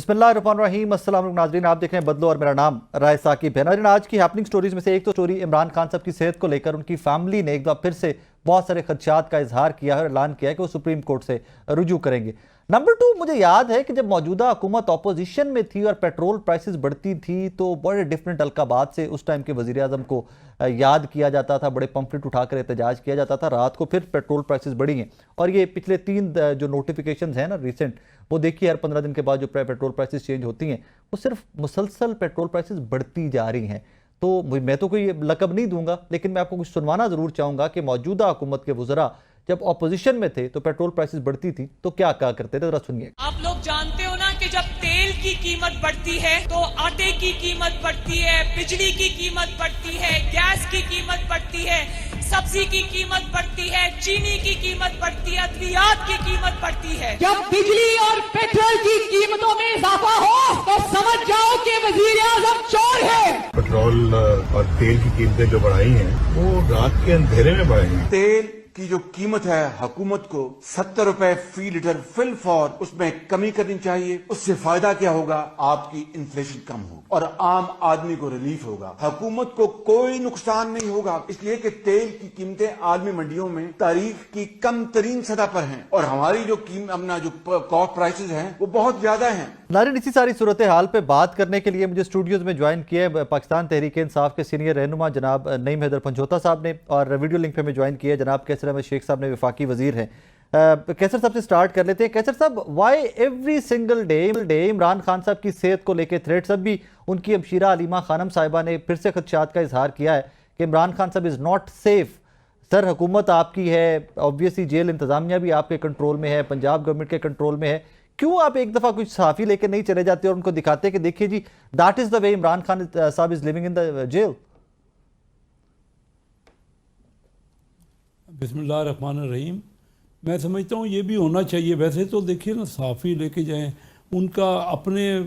बिस्मिल्लाहिर्रहमानिर्रहीम। अस्सलाम वालेकुम नाज़रीन, आप देख रहे हैं बदलो और मेरा नाम राय साकिब है। नाज़रीन, आज की हैपनिंग स्टोरीज में से एक तो स्टोरी इमरान खान साहब की सेहत को लेकर उनकी फैमिली ने एक बार फिर से बहुत सारे खदशात का इजहार किया है और ऐलान किया है कि वो सुप्रीम कोर्ट से रुजू करेंगे। नंबर 2, मुझे याद है कि जब मौजूदा हुकूमत अपोजिशन में थी और पेट्रोल प्राइसेस बढ़ती थी तो बड़े डिफरेंट अलकाबात से उस टाइम के वज़ीर आज़म को याद किया जाता था, बड़े पंफलेट उठाकर एहतजाज किया जाता था। रात को फिर पेट्रोल प्राइसेस बढ़ी हैं और ये पिछले 3 जो नोटिफिकेशंस हैं ना रिसेंट, वो देखिए हर 15 दिन के बाद जो पेट्रोल प्राइसेस चेंज होती हैं वो सिर्फ मुसलसल पेट्रोल प्राइसेस बढ़ती जा रही हैं। तो मैं तो कोई लकब नहीं दूंगा, लेकिन मैं आपको कुछ सुनवाना ज़रूर चाहूँगा कि मौजूदा हुकूमत के वज़रा जब ऑपोजिशन में थे तो पेट्रोल प्राइसेस बढ़ती थी तो क्या कहा करते थे, जरा सुनिए। आप लोग जानते हो ना कि जब तेल की कीमत बढ़ती है तो आटे की कीमत बढ़ती है, बिजली की कीमत बढ़ती है, गैस की कीमत बढ़ती है, सब्जी की कीमत बढ़ती है, चीनी की कीमत बढ़ती है, अद्वियात की कीमत बढ़ती है। जब बिजली और पेट्रोल की कीमतों में इजाफा हो तो समझ जाओ कि वजीर आजम चोर है। पेट्रोल और तेल की कीमतें जो बढ़ाई हैं वो रात के अंधेरे में बढ़ाई हैं। तेल की जो कीमत है हुकूमत को 70 रुपए फी लीटर फिल फॉर उसमें कमी करनी चाहिए। उससे फायदा क्या होगा? आपकी इन्फ्लेशन कम होगी और आम आदमी को रिलीफ होगा, हुकूमत को कोई नुकसान नहीं होगा। इसलिए कि तेल की कीमतें आलमी मंडियों में तारीख की कम तरीन सतह पर हैं और हमारी जो अपना जो कॉस्ट प्राइसेस हैं वो बहुत ज्यादा हैं। नाज़रीन, इसी सारी सूरत हाल पे बात करने के लिए मुझे स्टूडियोज में ज्वाइन किया है पाकिस्तान तहरीक इंसाफ के सीनियर रहनुमा जनाब नईम हैदर पंजोता साहब ने, और वीडियो लिंक पे में ज्वाइन किया है जनाब कैसर अहमद शेख साहब ने, वफाकी वजीर हैं। कैसर साहब से स्टार्ट कर लेते हैं। कैसर साहब, why every single day Imran Khan साहब की सेहत को लेकर थ्रेट्स? अब भी उनकी हमशीरा अलीमा खानम साहिबा ने फिर से खदशात का इजहार किया है कि इमरान खान साहब इज़ नॉट सेफ। सर, हुकूमत आपकी है, ऑब्वियसली जेल इंतजामिया भी आपके कंट्रोल में है, पंजाब गवर्नमेंट के कंट्रोल में है, क्यों आप एक दफ़ा कुछ सहाफ़ी लेकर नहीं चले जाते और उनको दिखाते कि देखिए जी that is the way Imran Khan साहब is living in the jail? बिस्मिल्लाहिर्रहमानिर्रहीम। मैं समझता हूँ ये भी होना चाहिए। वैसे तो देखिए ना, सहाफ़ी लेके जाएं, उनका अपने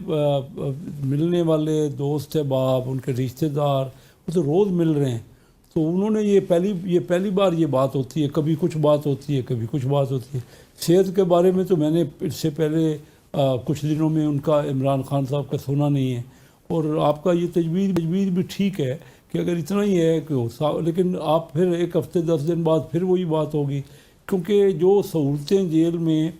मिलने वाले दोस्त अहबाब, उनके रिश्तेदार वो तो रोज़ मिल रहे हैं, तो उन्होंने ये पहली बार ये बात होती है, कभी कुछ बात होती है, कभी कुछ बात होती है। सेहत के बारे में तो मैंने इससे पहले कुछ दिनों में उनका इमरान खान साहब का सुना नहीं है, और आपका ये तजवीज़ भी ठीक है कि अगर इतना ही है कि लेकिन आप फिर एक हफ्ते 10 दिन बाद फिर वही बात होगी, क्योंकि जो सहूलतें जेल में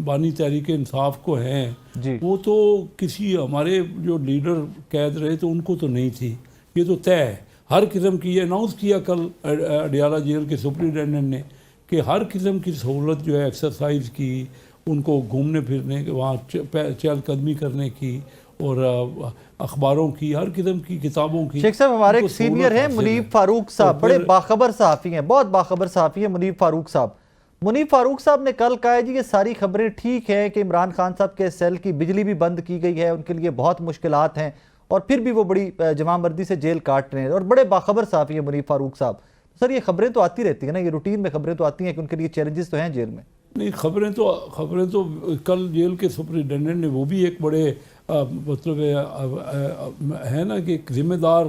बानी तहरीक इंसाफ को हैं वो तो किसी हमारे जो लीडर कैद रहे तो उनको तो नहीं थी। ये तो तय है हर किस्म की। ये अनाउंस किया कल अडियाला जेल के सुप्रिटेंडेंट ने कि हर किस्म की सहूलत जो है, एक्सरसाइज की, उनको घूमने फिरने के, वहाँ चहलकदमी करने की, और अखबारों की, हर किस्म की किताबों की। शेख साहब, हमारे एक सीनियर हैं मुनीब फारूक साहब, बड़े बाखबर सहाफ़ी हैं, बहुत बाखबर सहाफ़ी हैं मुनीब फारूक साहब। मुनीब फारूक साहब ने कल कहा है जी ये सारी खबरें ठीक हैं कि इमरान खान साहब के सेल की बिजली भी बंद की गई है, उनके लिए बहुत मुश्किलात हैं, और फिर भी वो बड़ी जमामर्दी से जेल काट रहे हैं, और बड़े बाखबर सहाफ़ी हैं मुनीब फारूक साहब। सर, ये खबरें तो आती रहती है ना, ये रूटीन में खबरें तो आती हैं कि उनके लिए चैलेंजेस तो हैं जेल में। नहीं, खबरें तो कल जेल के सुप्रिटेंडेंट ने वो भी एक बड़े मतलब है ना कि एक जिम्मेदार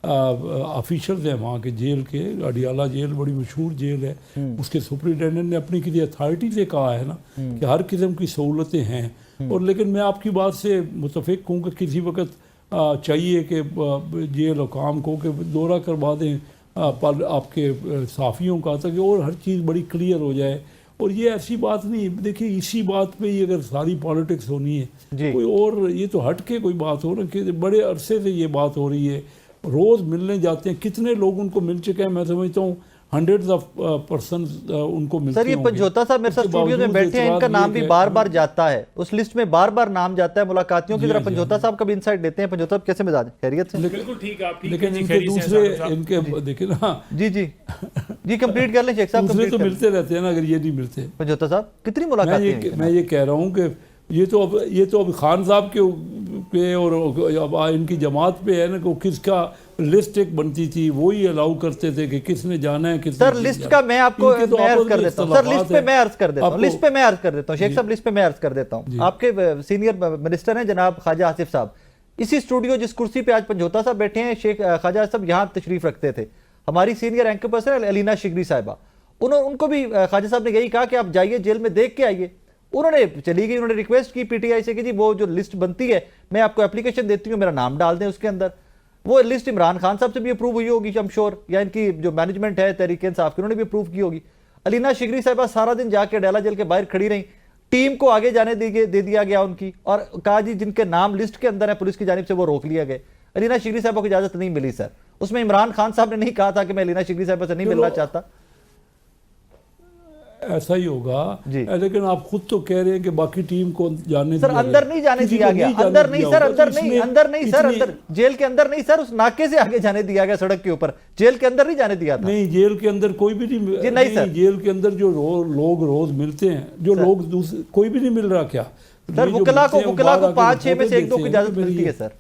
ऑफिसर्स हैं वहाँ के जेल के। अडियाला जेल बड़ी मशहूर जेल है, उसके सुप्रिटेंडेंट ने अपनी किसी अथॉरिटी से कहा है ना कि हर किस्म की सहूलतें हैं। और लेकिन मैं आपकी बात से मुतफिक हूँ कि किसी वक्त चाहिए कि जेल हुकाम को कि दौरा करवा दें पर आपके सहाफ़ियों का, ताकि और हर चीज़ बड़ी क्लियर हो जाए। और ये ऐसी बात नहीं, देखिए इसी बात पे ही अगर सारी पॉलिटिक्स होनी है कोई और, ये तो हट के कोई बात हो ना कि बड़े अरसे से ये बात हो रही है, रोज़ मिलने जाते हैं, कितने लोग उनको मिल चुके हैं, मैं समझता हूँ हंड्रेड्स ऑफ पर्सन उनको मिलते हैं। सर, ये पंजोता साहब मेरे साथ स्टूडियो में बैठे हैं, इनका नाम भी बार बार जाता है, उस लिस्ट में बार बार नाम जाता है मुलाकातियों की। जरा पंजोता साहब का भी इंसाइट देते हैं। पंजोता साहब कैसे मिजाज, खैरियत से? बिल्कुल ठीक है, लेकिन इनके दूसरे इनके देखिए ना। जी कंप्लीट कर लें शेख साहब। दूसरे तो मिलते रहते हैं ना, अगर ये नहीं मिलते। पंजोता साहब, कितनी मुलाकात? मैं ये कह रहा हूँ कि ये तो अब खान साहब के पे और अब इनकी जमात पे है ना कि किसका लिस्ट एक बनती थी, वो ही अलाउ करते थे कि किसने जाना है, किसने। सर, लिस्ट का मैं आपको अर्ज कर देता हूँ। सर, लिस्ट पे मैं अर्ज कर देता हूँ, लिस्ट पे मैं अर्ज कर देता हूँ शेख साहब, लिस्ट पे मैं अर्ज कर देता हूँ। आपके सीनियर मिनिस्टर हैं जनाब ख्वाजा आसिफ साहब, इसी स्टूडियो जिस कुर्सी पे आज पंजोता साहब बैठे हैं, शेख ख्वाजा साहब यहाँ तशरीफ रखते थे। हमारी सीनियर एंकर पर्सन अलीना शिगरी साहिबा, उनको भी ख्वाजा साहब ने यही कहा कि आप जाइए जेल में देख के आइए। उन्होंने चली गई, उन्होंने रिक्वेस्ट की पीटीआई से कि जी वो जो लिस्ट बनती है मैं आपको एप्लीकेशन देती हूँ, मेरा नाम डाल दें उसके अंदर। वो लिस्ट इमरान खान साहब से भी अप्रूव हुई होगी आई एम श्योर, या इनकी जो मैनेजमेंट है तहरीक इंसाफ की उन्होंने भी अप्रूव की होगी। अलीना शिगरी साहिबा सारा दिन जाके अडयाला जेल के बाहर खड़ी रही, टीम को आगे जाने दे दिया गया उनकी, और कहा जी जिनके नाम लिस्ट के अंदर है पुलिस की जानिब से वो रोक लिया गए। अलीना शिगरी साहिबा को इजाजत नहीं मिली सर, उसमें इमरान खान साहब ने नहीं कहा था कि मैं अलीना शिगरी साहिबा से नहीं मिलना चाहता। ऐसा ही होगा जी। लेकिन आप खुद तो कह रहे हैं कि बाकी टीम को जाने सर दिया अंदर गया। नहीं जाने किसी दिया को गया, नहीं जाने अंदर नहीं दिया सर, होगा। अंदर तो नहीं, इसमें अंदर नहीं सर, इतनी- अंदर जेल के अंदर नहीं सर, उस नाके से आगे जाने दिया गया, सड़क के ऊपर, जेल के अंदर नहीं जाने दिया था। नहीं, जेल के अंदर कोई भी जी, नहीं, नहीं सर। जेल के अंदर जो लोग रोज मिलते हैं, जो लोग कोई भी नहीं मिल रहा क्या सर ये जो वकला मिलते हैं, को वो बाहर आके 5-6 में से 1-2 की रिपोर्टें इजाजत देते हैं मिलती कि है सर।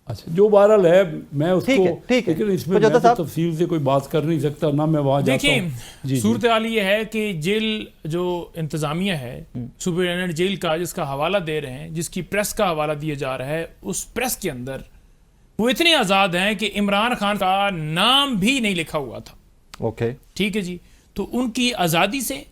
अच्छा, जो बहरहाल है मैं उसको, ठीक है। लेकिन इसमें तो मैं जोधा तो साहब- तफसील से कोई बात कर नहीं सकता ना, मैं वहां जाता हूं। देखिए सूरत हाल ये है कि जेल जो इंतजामिया है, सुपरिटेंडेंट जेल का जिसका हवाला दे रहे हैं, जिसकी प्रेस का हवाला दिया जा रहा है, उस प्रेस के अंदर वो इतने आज़ाद हैं कि इमरान खान का नाम भी नहीं लिखा हुआ था। ओके, ठीक है जी, तो उनकी आज़ादी से,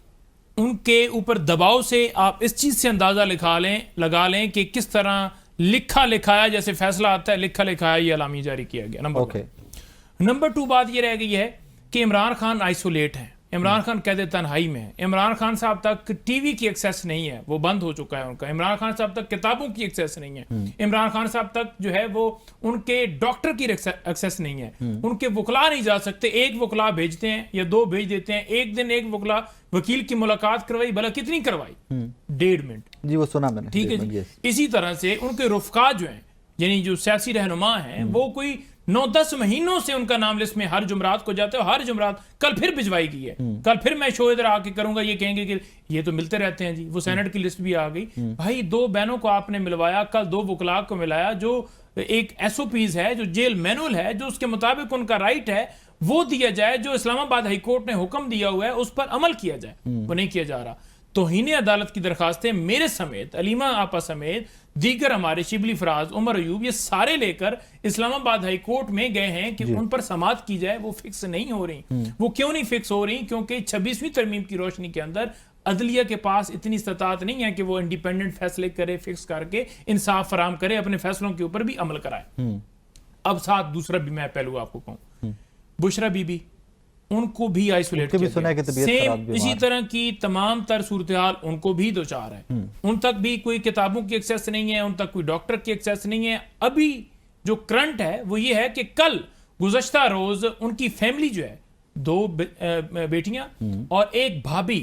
उनके ऊपर दबाव से आप इस चीज़ से अंदाज़ा लगा लें कि किस तरह लिखा लिखाया, जैसे फैसला आता है लिखा लिखाया, ये अलामी जारी किया गया। Number okay. 1। नंबर 2 बात ये रह गई है कि इमरान खान आइसोलेट हैं, इमरान खान कैद तन्हाई में है, इमरान खान साहब तक टीवी की एक्सेस नहीं है, वो बंद हो चुका है उनका, इमरान खान साहब तक किताबों की एक्सेस नहीं है, इमरान खान साहब तक जो है वो उनके डॉक्टर की एक्सेस नहीं है, उनके वकला नहीं जा सकते। एक वकला भेजते हैं या 2 भेज देते हैं, एक दिन एक वकला वकील की मुलाकात करवाई, भला कितनी करवाई, 1.5 मिनट। जी वो सुना मैंने। ठीक है जी। इसी तरह से उनके रुफका जो हैं, यानी जो सियासी रहनुमा हैं, वो कोई 9-10 महीनों से उनका नाम लिस्ट में हर जुमरात को जाता है, हर जुमरात कल फिर भिजवाई गई है, कल फिर मैं शो इधर आके करूंगा, ये कहेंगे कि ये तो मिलते रहते हैं जी। वो सेनेट की लिस्ट भी आ गई, भाई 2 बहनों को आपने मिलवाया, कल 2 वकला को मिलाया, जो एक SOPs है, जो जेल मैनुअल है, जो उसके मुताबिक उनका राइट है वो दिया जाए, जो इस्लामाबाद हाई कोर्ट ने हुक्म दिया हुआ है उस पर अमल किया जाए, वो नहीं किया जा रहा। तौहीन अदालत की दरखास्तें मेरे समेत, अलीमा आपा समेत, दीगर हमारे शिबली फराज, उमर अयूब, ये सारे लेकर इस्लामाबाद हाई कोर्ट में गए हैं कि उन पर समाअत की जाए, वो फिक्स नहीं हो रही। वो क्यों नहीं फिक्स हो रही? क्योंकि 26वीं तरमीम की रोशनी के अंदर अदलिया के पास इतनी इस्तात नहीं है कि वो इंडिपेंडेंट फैसले करे, फिक्स करके इंसाफ फराम करे, अपने फैसलों के ऊपर भी अमल कराए। अब साथ दूसरा भी मैं पहलू आपको कहूं, बुशरा बीबी, उनको भी आइसोलेट भी सुना है कि तबीयत खराब, सेम इसी तरह की तमाम तर सूरत हाल उनको भी दो चार है। उन तक भी कोई किताबों की एक्सेस नहीं है, उन तक कोई डॉक्टर की एक्सेस नहीं है। अभी जो करंट है वो ये है कि कल गुज़श्ता रोज उनकी फैमिली जो है, 2 बेटियां और एक भाभी,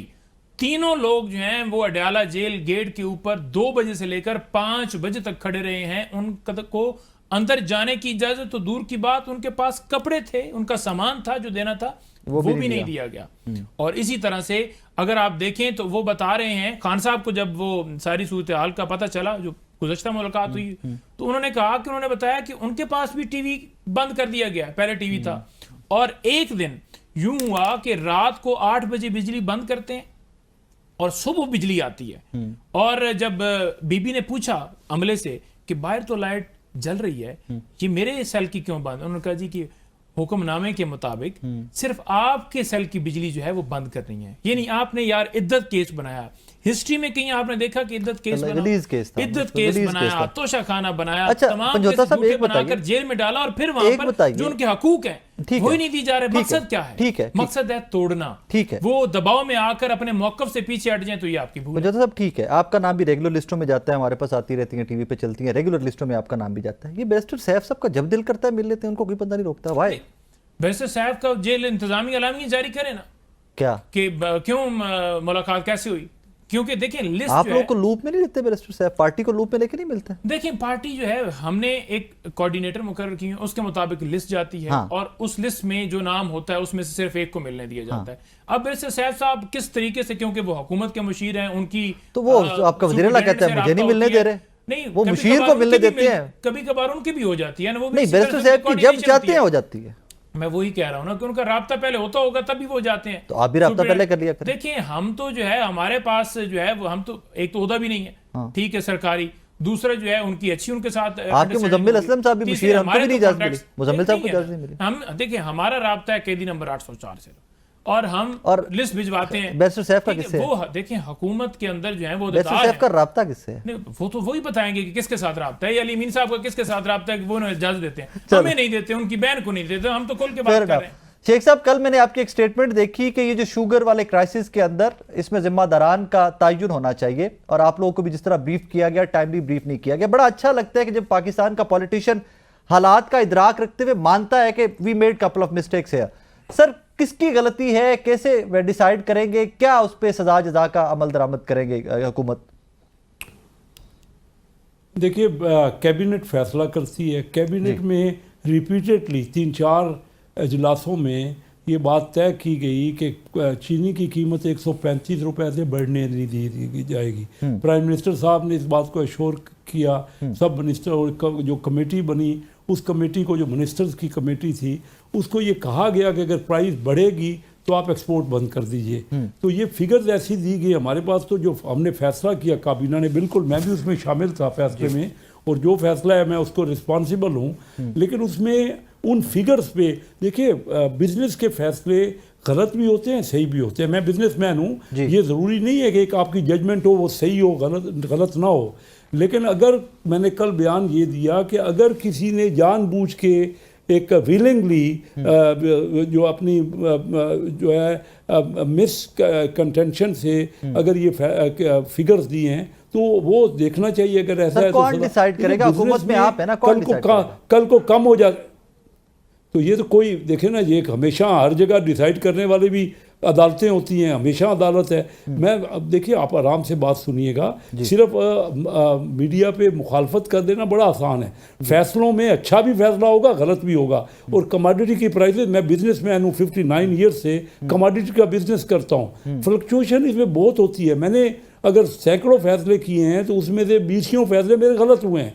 तीनों लोग जो हैं वो अडयाला जेल गेट के ऊपर 2 बजे से लेकर 5 बजे तक खड़े रहे हैं। उनको अंदर जाने की इजाजत तो दूर की बात, उनके पास कपड़े थे, उनका सामान था जो देना था, वो भी नहीं दिया गया। और इसी तरह से अगर आप देखें तो वो बता रहे हैं, खान साहब को जब वो सारी सूरत हाल का पता चला, जो गुज़श्ता मुलाकात हुई, तो उन्होंने कहा कि उन्होंने बताया कि उनके पास भी टीवी बंद कर दिया गया, पहले टीवी था, और एक दिन यूं हुआ कि रात को 8 बजे बिजली बंद करते हैं और सुबह बिजली आती है। और जब बीबी ने पूछा अमले से कि बाहर तो लाइट जल रही है, ये मेरे सेल की क्यों बंद? उन्होंने कहा जी कि हुक्मनामे के मुताबिक सिर्फ आपके सेल की बिजली जो है वो बंद करनी है। ये नहीं आपने यार इद्दत केस बनाया, हिस्ट्री में कहीं आपने देखा कि इद्दत केस बना, इद्दत केस बनाया, तोशा खाना बनाया, अच्छा, तमाम पंजोता साहब एक बनाकर जेल में डाला, और फिर वहां पर जो उनके हकूक हैं वो ही नहीं दी जा रहे। मकसद क्या है? ठीक है, मकसद है तोड़ना। ठीक है, वो दबाव में आकर अपने मौकफ से पीछे हट जाए तो ये आपकी भूल है। पंजोता साहब ठीक है, आपका नाम भी रेगुलर लिस्टों में जाता है, हमारे पास आती रहती है, टीवी पे चलती है, रेगुलर लिस्टों में आपका नाम भी जाता है। ये बैरिस्टर सैफ साहब का जब दिल करता है मिल लेते हैं, उनको कोई बंदा नहीं रोकता भाई। बैरिस्टर साहब का जेल इंतजामी अलामी जारी करे ना, क्या कि क्यों मुलाकात कैसे हुई? क्योंकि देखिए लिस्ट आप जो लोगों है, को लूप में नहीं लेते बैरिस्टर साहब, पार्टी को लूप में लेके नहीं मिलता? देखिए पार्टी जो है, हमने एक कोऑर्डिनेटर मुकर्रर की है, उसके मुताबिक लिस्ट जाती है। हाँ। और उस लिस्ट में जो नाम होता है उसमें से सिर्फ एक को मिलने दिया जाता है। अब बैरिस्टर साहब साहब किस तरीके से, क्योंकि वो हुकूमत के मुशीर हैं, उनकी तो वो आपका वज़ीर आला कहता है मुझे नहीं मिलने दे रहे, नहीं, वो मुशीर को मिलने देते हैं, कभी कभार उनकी भी हो जाती है ना, वो भी नहीं इसी तरह बैरिस्टर से साहब की जब coordination चाहते होती हैं है। हो जाती है। मैं वही कह रहा हूं ना कि उनका राब्ता पहले होता होगा तभी वो जाते हैं। तो आप भी राब्ता पहले कर लिया करें। देखिए हम तो जो है, हमारे पास जो है वो, हम तो एक तो ओहदा भी नहीं है, ठीक है, सरकारी, दूसरा जो है उनकी अच्छी उनके साथ आपके मुजम्मिल असलम साहब भी मुशीर, हमको भी नहीं इजाजत मिली, मुजम्मिल साहब को इजाजत नहीं मिली। हम देखिए हमारा राब्ता है कैदी नंबर 804 से, और हम और लिस्ट भिजवाते हैं। बैरिस्टर सैफ का ठीक है, किससे है? वो देखें हुकूमत के अंदर जो है वो बैरिस्टर अहदेदार सैफ का हैं। राब्ता किससे है? नहीं, वो तो वही बताएंगे कि किसके साथ राब्ता है, या अली मीन साहब का किसके साथ राब्ता है कि वो उन्हें इजाजत देते हैं। चलो। हमें नहीं देते, उनकी बहन को नहीं देते, हम तो खुल के Fair बात कर enough। रहे हैं। शेख साहब, कल मैंने आपकी एक स्टेटमेंट देखी कि ये जो शुगर वाले क्राइसिस के अंदर इसमें जिम्मेदारान का तयन होना चाहिए, और आप लोगों को भी जिस तरह ब्रीफ किया गया, टाइमली ब्रीफ नहीं किया गया। बड़ा अच्छा लगता है कि जब पाकिस्तान का पॉलिटिशियन हालात का इदराक रखते हुए मानता है कि we made couple of mistakes है। सर, किसकी गलती है, कैसे वे डिसाइड करेंगे, क्या उस पर सजा जजा का अमल दरामद करेंगे हुकूमत? देखिए, कैबिनेट फैसला करती है। कैबिनेट में रिपीटेडली 3-4 अजलासों में ये बात तय की गई कि चीनी की कीमत 135 रुपए से बढ़ने नहीं दी जाएगी। प्राइम मिनिस्टर साहब ने इस बात को एश्योर किया। सब मिनिस्टर और जो कमेटी बनी, उस कमेटी को, जो मिनिस्टर्स की कमेटी थी, उसको ये कहा गया कि अगर प्राइस बढ़ेगी तो आप एक्सपोर्ट बंद कर दीजिए। तो ये फिगर्स ऐसी दी गई हमारे पास। तो जो हमने फैसला किया काबीना ने, बिल्कुल मैं भी उसमें शामिल था फैसले में, और जो फैसला है मैं उसको रिस्पॉन्सिबल हूँ। लेकिन उसमें उन फिगर्स पे देखिए, बिजनेस के फैसले गलत भी होते हैं, सही भी होते हैं। मैं बिजनेसमैन हूँ, ये ज़रूरी नहीं है कि एक आपकी जजमेंट हो वो सही हो, गलत ना हो। लेकिन अगर मैंने कल बयान ये दिया कि अगर किसी ने जानबूझ के एक विलिंगली जो अपनी जो है मिस कंटेंशन से अगर ये फिगर्स दिए हैं, तो वो देखना चाहिए। अगर ऐसा है तो कौन डिसाइड करेगा? हुकूमत में आप है ना, कौन डिसाइड करेगा? कल को कम हो जाए तो ये तो कोई देखे ना, ये हमेशा हर जगह डिसाइड करने वाले भी अदालतें होती हैं, हमेशा अदालत है। मैं अब देखिए, आप आराम से बात सुनिएगा। सिर्फ मीडिया पे मुखालफत कर देना बड़ा आसान है। फैसलों में अच्छा भी फैसला होगा, गलत भी होगा। और कमोडिटी की प्राइसेस, मैं बिजनेसमैन हूँ, 59 ईयर्स से कमोडिटी का बिजनेस करता हूँ। फ्लक्चुएशन इसमें बहुत होती है। मैंने अगर सैकड़ों फैसले किए हैं तो उसमें से 20 फैसले मेरे गलत हुए हैं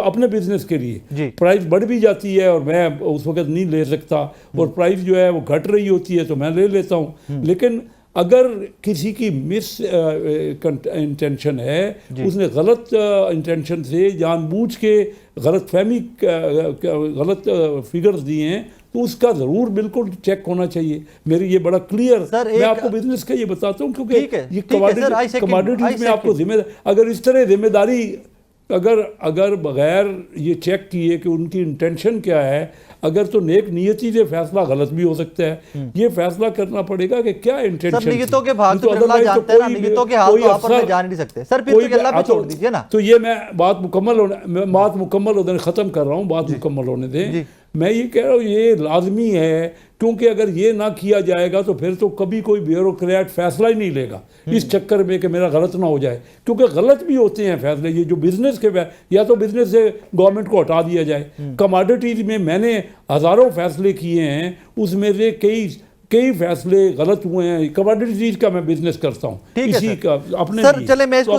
अपने बिजनेस के लिए। प्राइस बढ़ भी जाती है और मैं उस वक्त नहीं ले सकता, और प्राइस जो है वो घट रही होती है तो मैं ले लेता हूँ। लेकिन अगर किसी की मिस इंटेंशन है, उसने गलत इंटेंशन से जानबूझ के गलत फिगर्स दिए हैं, तो उसका जरूर बिल्कुल चेक होना चाहिए। मेरी ये बड़ा क्लियर, मैं आपको बिजनेस का ये बताता हूँ, क्योंकि ये कमोडिटीज में आपको जिम्मेदारी, अगर इस तरह जिम्मेदारी अगर बगैर ये चेक किए कि उनकी इंटेंशन क्या है, अगर तो नेक नियति से फैसला गलत भी हो सकता है। ये फैसला करना पड़ेगा कि क्या इंटेंशन। नियतों के भाग तो अल्लाह जानते हैं ना, नियतों के हाल तो आप और जान नहीं सकते। सर, फिर तो अल्लाह पे छोड़ दीजिए ना। तो ये मैं बात मुकम्मल होने ख़त्म कर रहा हूँ, बात मुकम्मल होने दें। मैं ये कह रहा हूँ, ये लाजमी है, क्योंकि अगर ये ना किया जाएगा तो फिर तो कभी कोई ब्यूरोक्रेट फैसला ही नहीं लेगा इस चक्कर में कि मेरा गलत ना हो जाए। क्योंकि गलत भी होते हैं फैसले, ये जो बिजनेस के, या तो बिजनेस से गवर्नमेंट को हटा दिया जाए। कमोडिटीज में मैंने हज़ारों फैसले किए हैं, उसमें से कई फैसले गलत हुए हैं। कमोडिटीज का मैं बिजनेस करता हूँ, इसी का अपने सर, चले मैं इसको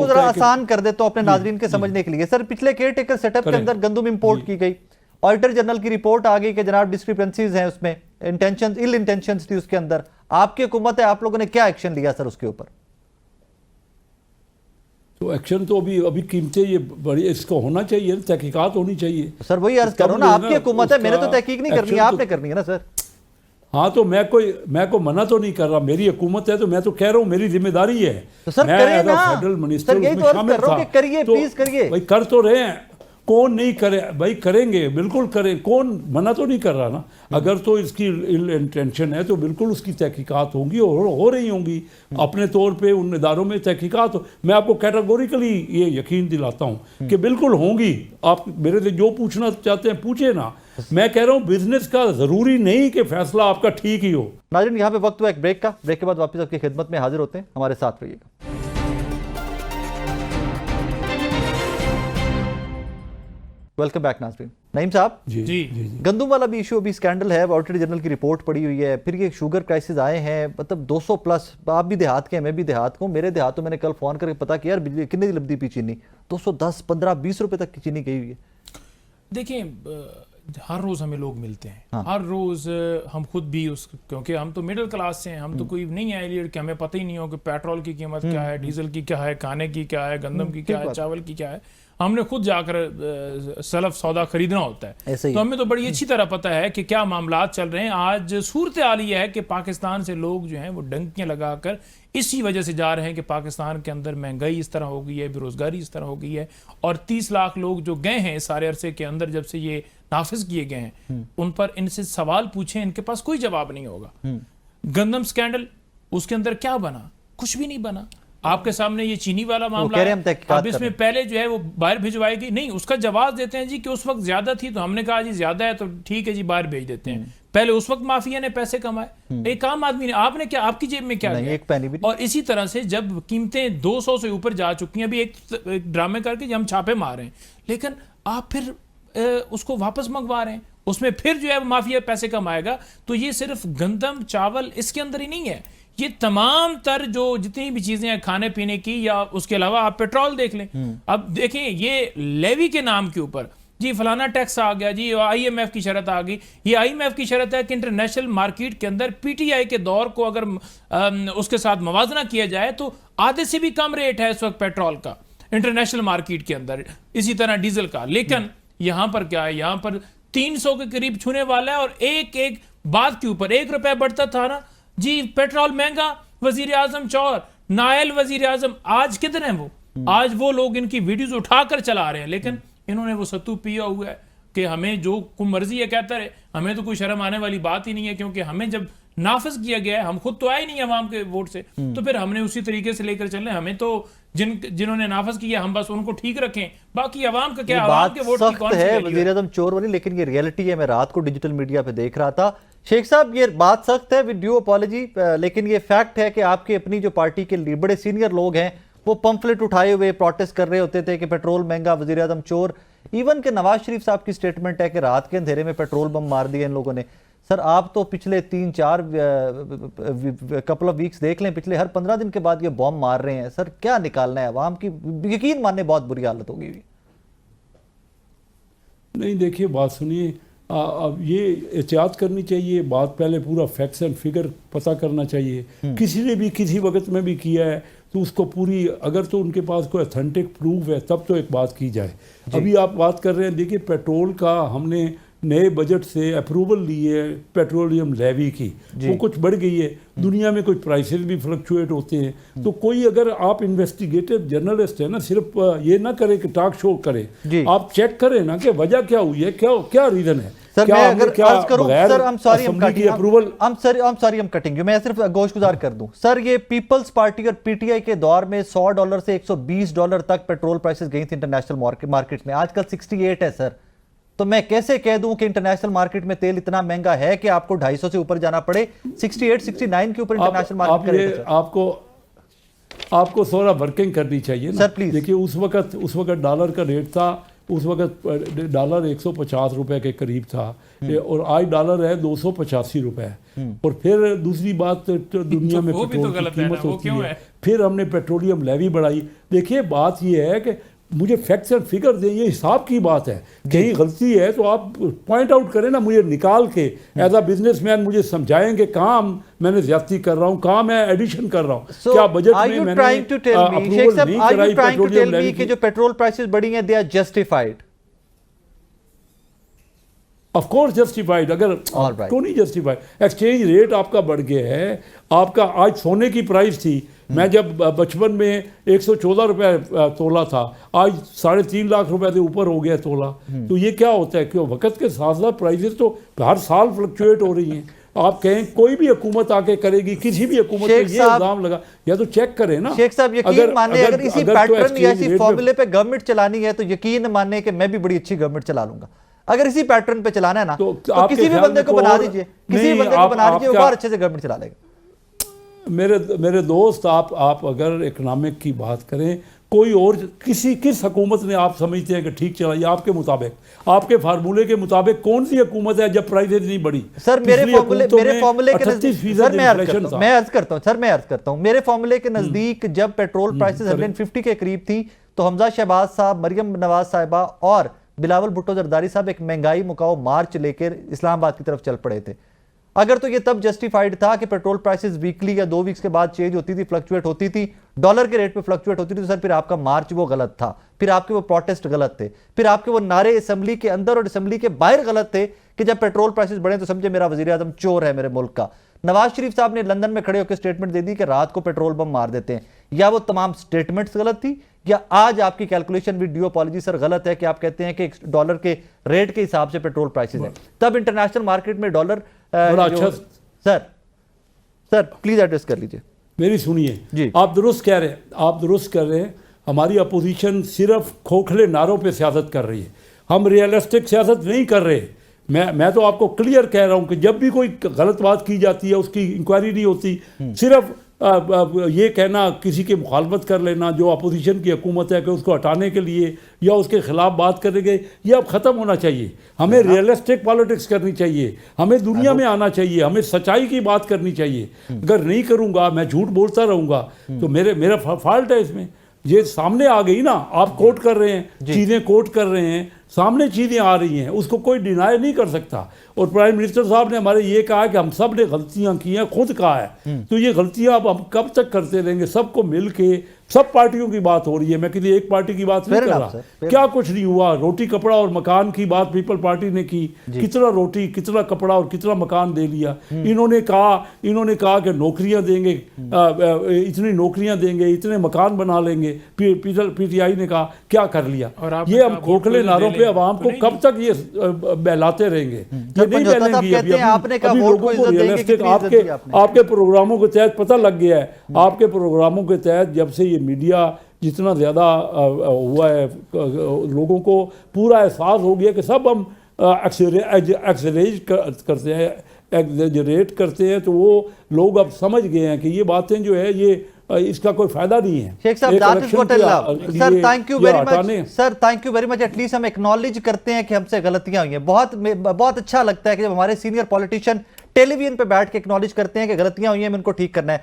जरा है आसान कर देता हूँ अपने नाजरीन के समझने के लिए। सर, पिछले केयरटेकर सेटअप के अंदर गंदम इंपोर्ट की गई, ऑडिटर जनरल की रिपोर्ट आ गई कि जनाब डिस्क्रिपेंसीज हैं उसमें, इल इंटेंशंस थी उसके अंदर। आपकी हुकूमत है, आप लोगों ने क्या एक्शन लिया सर उसके ऊपर? तो एक्शन तो अभी कीमतें ये बड़ी, इसको होना चाहिए, तहकीकात होनी चाहिए। सर वही अर्ज करो ना, आपकी हुकूमत है, मैंने तो तहकीक नहीं करनी है, आपने करनी है ना सर। हाँ, तो मैं को मना तो नहीं कर रहा, मेरी हुकूमत है तो मैं तो कह रहा हूँ मेरी जिम्मेदारी है। तो सर मैं करें ना, फेडरल मिनिस्टर सर यही तो अर्ज कर रहा हूँ कि करिए, प्लीज करिए। भाई कर तो रहे हैं, कौन नहीं करे भाई, करेंगे, बिल्कुल करें, कौन मना तो नहीं कर रहा ना। अगर तो इसकी इल इंटेंशन है तो बिल्कुल उसकी तहकीकात होंगी और हो रही होंगी अपने तौर पे, उन इदारों में तहकीकात मैं आपको कैटेगोरिकली ये यकीन दिलाता हूँ कि बिल्कुल होंगी। आप मेरे से जो पूछना चाहते हैं पूछे ना। मैं कह रहा हूँ बिजनेस का जरूरी नहीं कि फैसला आपका ठीक ही हो। नाज़रीन, यहाँ पे वक्त हुआ एक ब्रेक का, ब्रेक के बाद वापस आपकी खिदमत में हाजिर होते हैं, हमारे साथ रहिएगा। वेलकम बैक नाज़रीन। नईम साहब, जी गंदम वाला भी इशू अभी स्कैंडल है, ऑडिटर जनरल की रिपोर्ट पड़ी हुई है, फिर ये शुगर क्राइसिस आए हैं, मतलब 200 प्लस। आप भी देहात के हैं, मैं भी देहात को, मेरे देहात तो मैंने कल फोन करके पता किया यार बिजली कितनी लब्दी पी चीनी, 210, 15, 20 रुपए तक की चीनी गई हुई है। देखिए, हर रोज हमें लोग मिलते हैं, हर रोज हम खुद भी उस, क्योंकि हम तो मिडिल क्लास से हैं, हम तो कोई नहीं है एलियट कि हमें पता ही नहीं हो कि पेट्रोल की कीमत क्या है, डीजल की क्या है, खाने की क्या है, गंदम की क्या है, चावल की क्या है। हमने खुद जाकर सलफ सौदा खरीदना होता है, तो हमें तो बड़ी अच्छी तरह पता है कि क्या मामलात चल रहे हैं। आज सूरत हाल ये है कि पाकिस्तान से लोग जो हैं वो डंकियां लगाकर इसी वजह से जा रहे हैं कि पाकिस्तान के अंदर महंगाई इस तरह हो गई है, बेरोजगारी इस तरह हो गई है, और 30 लाख लोग जो गए हैं इस सारे अरसे के अंदर जब से ये नाफिज किए गए हैं, उन पर इनसे सवाल पूछें, इनके पास कोई जवाब नहीं होगा। गंदम स्कैंडल, उसके अंदर क्या बना? कुछ भी नहीं बना। आपके सामने ये चीनी वाला मामला है, अब इसमें पहले जो है वो बाहर भिजवाएगी नहीं, उसका जवाब देते हैं जी कि उस वक्त ज्यादा थी तो हमने कहा जी ज्यादा है तो ठीक है जी बाहर भेज देते हैं। पहले उस वक्त माफिया ने पैसे कमाए, एक आम आदमी ने, आपने क्या, आपकी जेब में क्या नहीं, एक पैनी भी। और इसी तरह से जब कीमतें 200 से ऊपर जा चुकी हैं, अभी एक ड्रामे करके हम छापे मार रहे हैं, लेकिन आप फिर उसको वापस मंगवा रहे हैं, उसमें फिर जो है माफिया पैसे कमाएगा। तो ये सिर्फ गंदम चावल इसके अंदर ही नहीं है, ये तमाम तर जो जितनी भी चीजें हैं खाने पीने की, या उसके अलावा आप पेट्रोल देख लें। अब देखें ये लेवी के नाम के ऊपर जी फलाना टैक्स आ गया जी, IMF की शर्त आ गई। ये IMF की शर्त है कि इंटरनेशनल मार्केट के अंदर PTI के दौर को अगर उसके साथ मवाजना किया जाए तो आधे से भी कम रेट है इस वक्त पेट्रोल का इंटरनेशनल मार्केट के अंदर, इसी तरह डीजल का। लेकिन यहां पर क्या है, यहां पर 300 के करीब छूने वाला है, और एक एक बात के ऊपर 1 रुपया बढ़ता था ना जी, पेट्रोल महंगा, वजीर आजम चौर, नायल वजीर आजम, आज किधर हैं वो? आज वो लोग इनकी वीडियोज उठाकर चला रहे हैं, लेकिन इन्होंने वो सत्तू पिया हुआ है कि हमें जो मर्जी है कहता रहे, हमें तो कोई शर्म आने वाली बात ही नहीं है, क्योंकि हमें जब नाफिज किया गया है, हम खुद तो आए नहीं अवाम के वोट से, तो फिर हमने उसी तरीके से लेकर चलने। हमें तो जिन्होंने नाफिज किया हम बस उनको ठीक रखें, बाकी अवाम का क्या, अवाम के वोट की कौन सी वैल्यू है? वजीर आज़म चोर वाली, लेकिन ये रियलिटी है। मैं रात को डिजिटल मीडिया पे देख रहा था। शेख साहब, ये बात सख्त है, विद ड्यू अपॉलॉजी, लेकिन ये फैक्ट है कि आपकी अपनी जो पार्टी के बड़े सीनियर लोग हैं वो पंफलेट उठाए हुए प्रोटेस्ट कर रहे होते थे कि पेट्रोल महंगा, वजीर आज़म चोर। इवन के नवाज शरीफ साहब की स्टेटमेंट है कि रात के अंधेरे में पेट्रोल बम मार दिए इन लोगों ने। सर, आप तो पिछले 3-4 कपल ऑफ वीक्स देख लें, पिछले हर 15 दिन के बाद ये बॉम्ब मार रहे हैं। सर, क्या निकालना है अवाम की? यकीन मानने बहुत बुरी हालत होगी। नहीं, देखिए बात सुनिए, अब ये एहतियात करनी चाहिए, बात पहले पूरा फैक्ट्स एंड फिगर पता करना चाहिए। किसी ने भी किसी वक्त में भी किया है तो उसको पूरी, अगर तो उनके पास कोई ऑथेंटिक प्रूफ है तब तो एक बात की जाए। अभी आप बात कर रहे हैं, देखिए पेट्रोल का हमने नए बजट से अप्रूवल ली है, पेट्रोलियम लेवी की, वो कुछ बढ़ गई है। दुनिया में कुछ प्राइसेस भी फ्लक्चुएट होते हैं, तो कोई, अगर आप इन्वेस्टिगेटिव जर्नलिस्ट है ना, सिर्फ ये ना करे कि टॉक शो करे, आप चेक करें ना कि वजह क्या हुई है, क्या रीजन है। सर, मैं अगर अर्ज करूं, sir I'm sorry I'm cutting you, मैं सिर्फ गोशगुजार कर दूं। सर, ये पीपल्स पार्टी और PTI के दौर में $100 से $120 तक पेट्रोल प्राइसेस गई थी इंटरनेशनल मार्केट में, आजकल 68 है सर। तो मैं कैसे कह दूं कि इंटरनेशनल मार्केट में तेल इतना महंगा है कि आपको 250 से ऊपर जाना पड़े? 68-69 के ऊपर इंटरनेशनल मार्केट। आपको थोड़ा वर्किंग करनी चाहिए ना सर, प्लीज। देखिए उस वक्त डॉलर का रेट था, उस वक्त डॉलर 150 रुपए के करीब था, और आज डॉलर है 285 रुपए। और फिर दूसरी बात, दुनिया में पेट्रोल की कीमत होती है, फिर हमने पेट्रोलियम लेवी बढ़ाई। देखिए बात यह है कि मुझे फैक्ट्स एंड फिगर दें, ये हिसाब की बात है। कहीं गलती है तो आप पॉइंट आउट करें ना, मुझे निकाल के एज अ बिजनेसमैन मुझे समझाएंगे कहाँ मैंने ज्यादती कर रहा हूँ, कहाँ मैं एडिशन कर रहा हूँ। क्या बजट में मैंने अप्रूवल नहीं कराई पेट्रोलियम लेवी की? जो पेट्रोल प्राइसेस बढ़ी हैं, they are justified? Of course justified, अगर क्यों नहीं जस्टिफाइड? एक्सचेंज रेट आपका बढ़ गया है। आपका आज सोने की प्राइस थी, मैं जब बचपन में 114 रुपए तोला था, आज 3.5 लाख रुपए से ऊपर हो गया तोला। तो ये क्या होता है कि वक्त के साथ साथ प्राइसेस तो हर साल फ्लक्चुएट हो रही हैं। आप कहें कोई भी हुकूमत आके करेगी, किसी भी हुकूमत पे ये इल्जाम लगा, या तो चेक करें ना। शेख साहब, यकीन माने अगर इसी पैटर्न या इसी फॉर्मूले पे गवर्नमेंट चलानी है तो यकीन माने कि मैं भी बड़ी अच्छी गवर्नमेंट चला लूंगा। अगर इसी पैटर्न पे चलाना है ना तो किसी भी बंदे को बना दीजिए, किसी भी बंदे को बना दीजिए, वो और अच्छे से गवर्नमेंट चला लेगा। मेरे दोस्त, आप अगर इकोनॉमिक की बात करें, कोई और किस हुकूमत ने आप समझते हैं कि ठीक चलाई? आपके मुताबिक, आपके फार्मूले के मुताबिक कौन सी हुकूमत है जब प्राइसेस नहीं बढ़ी? सर, मेरे फार्मूले के नजदीक, सर मैं अर्ज करता हूं, मेरे फार्मूले के नजदीक जब पेट्रोल प्राइसेस 150 के करीब थी तो हमजा शहबाज साहब, मरियम नवाज साहिबा और बिलावल भुट्टो जरदारी साहब एक महंगाई मुकाओ मार्च लेकर इस्लामाबाद की तरफ चल पड़े थे। अगर तो ये तब जस्टिफाइड था कि पेट्रोल प्राइसेस वीकली या 2 वीक्स के बाद चेंज होती थी, फ्लक्चुएट होती थी, डॉलर के रेट पे फ्लक्चुएट होती थी, तो सर फिर आपका मार्च वो गलत था, फिर आपके वो प्रोटेस्ट गलत थे, फिर आपके वो नारे असेंबली के अंदर और असेंबली के बाहर गलत थे कि जब पेट्रोल प्राइसेस बढ़े तो समझे मेरा वजीर आजम चोर है मेरे मुल्क का। नवाज शरीफ साहब ने लंदन में खड़े होकर स्टेटमेंट दे दी कि रात को पेट्रोल बम मार देते हैं। या वो तमाम स्टेटमेंट्स गलत थी, या आज आपकी calculation with due apology sir गलत है कि आप कहते हैं कि डॉलर के रेट के हिसाब से पेट्रोल प्राइसेस है। तब इंटरनेशनल मार्केट में डॉलर सर प्लीज एड्रेस कर लीजिए। मेरी सुनिए जी, आप दुरुस्त कह रहे हैं, हमारी अपोजिशन सिर्फ खोखले नारों पे सियासत कर रही है, हम रियलिस्टिक सियासत नहीं कर रहे। मैं तो आपको क्लियर कह रहा हूं कि जब भी कोई गलत बात की जाती है उसकी इंक्वायरी नहीं होती, सिर्फ ये कहना, किसी की मुखालफत कर लेना जो अपोजिशन की हुकूमत है कि उसको हटाने के लिए या उसके खिलाफ बात करेंगे, ये अब ख़त्म होना चाहिए। हमें रियलिस्टिक पॉलिटिक्स करनी चाहिए, हमें दुनिया में आना चाहिए, हमें सच्चाई की बात करनी चाहिए। अगर नहीं करूँगा, मैं झूठ बोलता रहूँगा तो मेरा फॉल्ट है इसमें। ये सामने आ गई ना, आप कोट कर रहे हैं, चीज़ें कोट कर रहे हैं, सामने चीज़ें आ रही हैं, उसको कोई डिनाई नहीं कर सकता। और प्राइम मिनिस्टर साहब ने हमारे ये कहा कि हम सब ने गलतियां की हैं, खुद कहा है, तो ये गलतियां अब हम कब तक करते रहेंगे? सबको मिल के, सब पार्टियों की बात हो रही है, मैं किसी एक पार्टी की बात नहीं कर रहा। क्या कुछ नहीं हुआ, रोटी कपड़ा और मकान की बात पीपल पार्टी ने की, कितना रोटी, कितना कपड़ा और कितना मकान दे लिया। इन्होंने कहा कि नौकरियां देंगे, इतनी नौकरियां देंगे, इतने मकान बना लेंगे। पीटीआई ने कहा क्या कर लिया? ये हम खोखले नारों पे अवाम को कब तक ये बहलाते रहेंगे? आपके प्रोग्रामों के तहत पता लग गया है, आपके प्रोग्रामों के तहत जब से ये मीडिया जितना ज़्यादा हुआ है, लोगों को पूरा एहसास हो गया कि सब हम एक्सरेज करते हैं, एग्जेजरेट करते हैं, तो वो लोग अब समझ गए हैं कि ये बातें जो है ये इसका कोई फायदा नहीं है। शेख साहब, that is what I love sir, thank you very much sir, thank you very much. At least हम एक्नॉलेज करते हैं कि हमसे गलतियां हुई हैं। बहुत अच्छा लगता है कि जब हमारे सीनियर पॉलिटिशियन टेलीविजन पे बैठ के एक्नॉलेज करते हैं कि गलतियां हुई हैं, इनको ठीक करना है।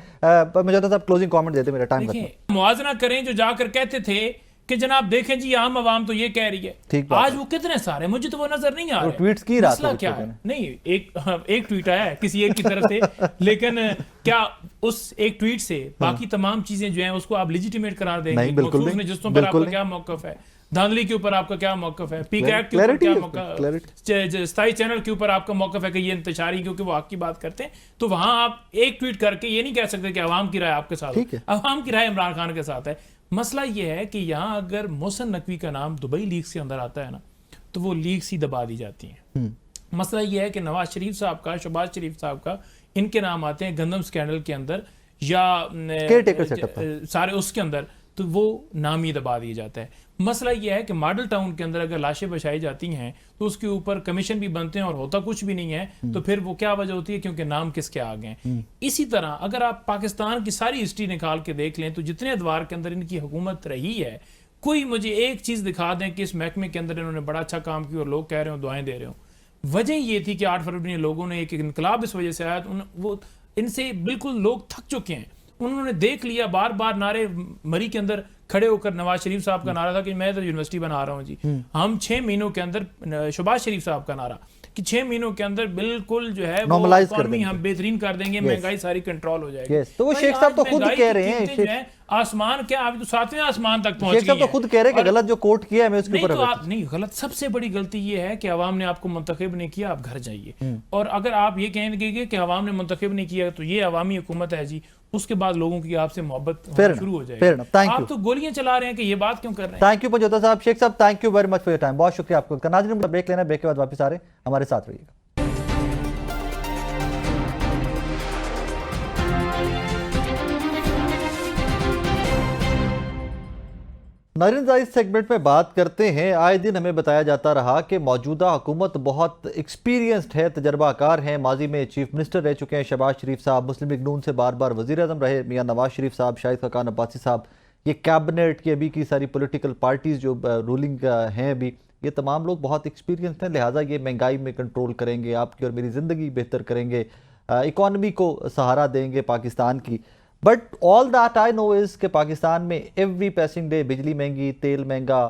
मुझे तो साहब क्लोजिंग कमेंट देते, मेरा टाइम खत्म। मुआवजा करें जो जाकर कहते थे कि जनाब देखें जी आम आवाम तो ये कह रही है, आज वो कितने सारे, मुझे तो वो नजर नहीं आ रहे। ट्वीट्स की रात मसला क्या है? नहीं, एक ट्वीट आया है किसी एक की तरफ से, लेकिन क्या उस एक ट्वीट से बाकी तमाम चीजें जो हैं उसको आप लेजिटिमेट करार देंगे? नहीं, बिल्कुल नहीं, जिसों पर आपका क्या मौकफ है, धांधली के ऊपर आपका क्या मौकफ है, पीक एक्ट के ऊपर क्या मौकफ, स्थाई चैनल के ऊपर आपका मौकफ है कि ये इंतशारी, क्योंकि वो हक की बात करते हैं, तो वहां आप एक ट्वीट करके ये नहीं कह सकते कि अवाम की राय आपके साथ है, अवाम की राय इमरान खान के साथ है। मसला ये है कि यहाँ अगर मोहसिन नकवी का नाम दुबई लीग्स के अंदर आता है ना, तो वो लीग्स ही दबा दी जाती हैं। मसला ये है कि नवाज शरीफ साहब का, शहबाज शरीफ साहब का, इनके नाम आते हैं गंदम स्कैंडल के अंदर या सारे उसके अंदर, तो वो नाम ही दबा दिया जाता है। मसला यह है कि मॉडल टाउन के अंदर अगर लाशें बचाई जाती हैं तो उसके ऊपर कमीशन भी बनते हैं और होता कुछ भी नहीं है, तो फिर वो क्या वजह होती है? क्योंकि नाम किसके आ गए। इसी तरह अगर आप पाकिस्तान की सारी हिस्ट्री निकाल के देख लें तो जितने अदवार के अंदर इनकी हुकूमत रही है, कोई मुझे एक चीज दिखा दें कि इस महकमे के अंदर इन्होंने बड़ा अच्छा काम किया और लोग कह रहे हो दुआएं दे रहे हो। वजह ये थी कि 8 फरवरी लोगों ने एक इनकलाब इस वजह से आया, वो इनसे बिल्कुल लोग थक चुके हैं। उन्होंने देख लिया, बार बार नारे मरी के अंदर खड़े होकर, नवाज शरीफ साहब का नारा था कि मैं तो यूनिवर्सिटी बना रहा हूं जी, हम 6 महीनों के अंदर, शहबाज शरीफ साहब का नारा कि 6 महीनों के अंदर बिल्कुल जो है वो इकोनॉमी हम बेहतरीन कर देंगे, महंगाई सारी कंट्रोल हो जाएगी। तो वो शेख साहब तो खुद कह रहे हैं, आसमान क्या, अभी तो 7वें आसमान तक पहुंच गए हैं। तो खुद कह रहे हैं कि गलत जो कोर्ट किया है मैं उसके ऊपर, नहीं तो आप नहीं, गलत सबसे बड़ी गलती ये है कि अवाम ने आपको मुंतखब नहीं किया, आप घर जाइए। और अगर आप ये कहेंगे कि अवाम ने मुंतखब नहीं किया तो ये अवामी हुकूमत है जी, उसके बाद लोगों की आपसे मोहब्बत शुरू हो जाएगी। आप तो गोलियां चला रहे हैं कि ये बात क्यों कर रहे हैं? थैंक यू पंजोता साहब। शेख साहब, thank you very much for your time, बहुत शुक्रिया आपको। नाज़रीन, ब्रेक लेना, ब्रेक के बाद वापस आ रहे हैं, हमारे साथ रहिएगा। नाज़रीन, इस सेगमेंट में बात करते हैं। आए दिन हमें बताया जाता रहा कि मौजूदा हुकूमत बहुत एक्सपीरियंस्ड है, तजर्बाकार हैं, माजी में चीफ मिनिस्टर रह चुके हैं शहबाज शरीफ साहब, मुस्लिम लीग नून से बार बार वज़ीर आज़म रहे मियाँ नवाज शरीफ साहब, शाहिद खाकान अब्बासी साहब, ये कैबिनेट की अभी की सारी पॉलिटिकल पार्टीज़ जो रूलिंग हैं अभी, ये तमाम लोग बहुत एक्सपीरियंस्ड हैं, लिहाजा ये महंगाई में कंट्रोल करेंगे, आपकी और मेरी ज़िंदगी बेहतर करेंगे, इकॉनमी को सहारा देंगे पाकिस्तान की। But all that I know is कि पाकिस्तान में एवरी पैसिंग डे बिजली महंगी, तेल महंगा,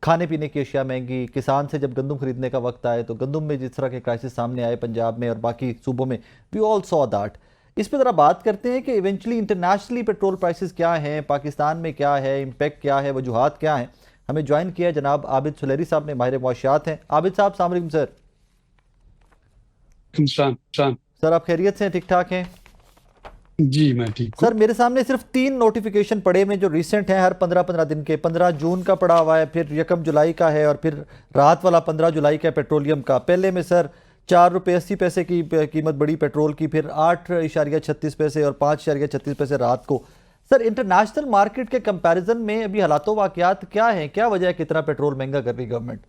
खाने पीने की अशिया महंगी, किसान से जब गंदम खरीदने का वक्त आए तो गंदम में जिस तरह के क्राइसिस सामने आए पंजाब में और बाकी सूबों में, वी ऑल सॉ दैट। इस पर ज़रा बात करते हैं कि इवेंचुअली इंटरनेशनली पेट्रोल प्राइसेस क्या हैं, पाकिस्तान में क्या है, इम्पैक्ट क्या है, वजूहात क्या हैं। हमें ज्वाइन किया जनाब आबिद सुलेरी साहब ने, माहिर मुआशियात हैं। आबिद साहब अस्सलाम वालेकुम सर। सर आप खैरियत से हैं, ठीक ठाक हैं? जी मैं ठीक हूँ सर मेरे सामने सिर्फ 3 नोटिफिकेशन पड़े हुए जो रिसेंट हैं, हर 15-15 दिन के। 15 जून का पड़ा हुआ है, फिर 1 जुलाई का है और फिर रात वाला 15 जुलाई का पेट्रोलियम का। पहले में सर 4 रुपये 80 पैसे की कीमत बढ़ी पेट्रोल की, फिर 8.36 पैसे और 5.36 पैसे रात को। सर इंटरनेशनल मार्केट के कंपैरिजन में अभी हालात वाकयात क्या हैं, क्या वजह है कि इतना पेट्रोल महंगा कर रही गवर्नमेंट?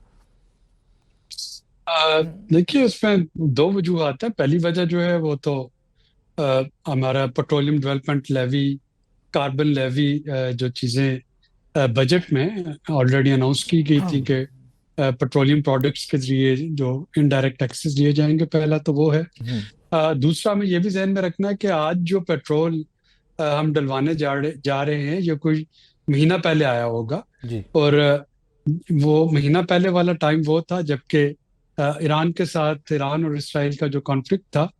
देखिए उसमें 2 वजूहात है। पहली वजह जो है वो तो हमारा petroleum development levy, carbon levy, जो चीज़ें बजट में ऑलरेडी अनाउंस की गई थी कि पेट्रोलियम प्रोडक्ट्स के जरिए जो इनडायरेक्ट टैक्सेस दिए जाएंगे, पहला तो वो है। दूसरा में ये भी जहन में रखना है कि आज जो पेट्रोल हम डलवाने जा रहे हैं ये कोई महीना पहले आया होगा जी। और वो महीना पहले वाला टाइम वो था जबकि ईरान के साथ ईरान और इसराइल का जो कॉन्फ्लिक्ट था